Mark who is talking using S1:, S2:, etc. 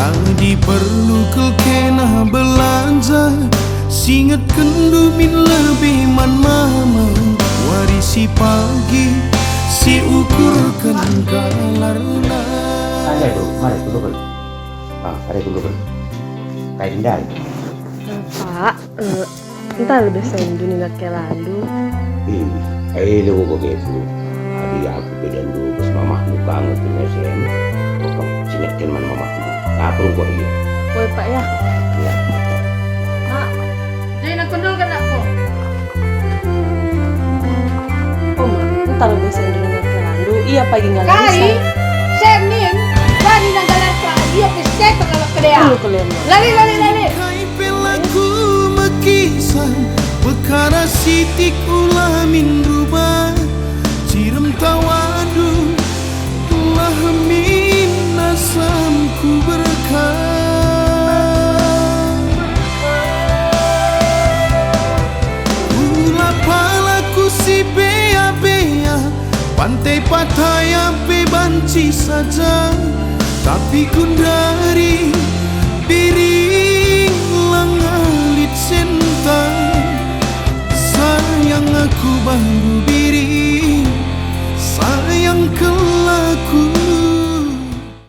S1: Tadi perlu kena belanja, singet kendumin lebih man mama. Warisi pagi si ukurkan kalarna.
S2: Ada itu, mari dulu kan. Mari dulu kan. Kayak indah itu.
S3: Pak, entar udah sendu nih gak kayak lalu.
S2: Lu kok gitu. Tadi aku pedan dulu pas mamah lu kangen punya sen. Kok singetkan man mamah lu. Tak perlu kok iya.
S3: Woi Pak ya.
S2: Iya.
S4: Mak, jadi nak kundul kan aku.
S3: Oh Ma, entar udah sendu nih gak kayak lalu. Iya pagi gak bisa.
S4: Kai, senin, dari nanggalan ka dia peste kalau kedea.
S3: Lu kalian Ma.
S4: Lari.
S1: Kai pelaku mekisan perkara sitik ulamin rubah. Cirem tawadu telah minasamku berkah. Ula palaku si bea-bea, pantai Pattaya bebanci saja. Tapi kundari biring langalit senta. Sayang aku baru biring, sayang kelak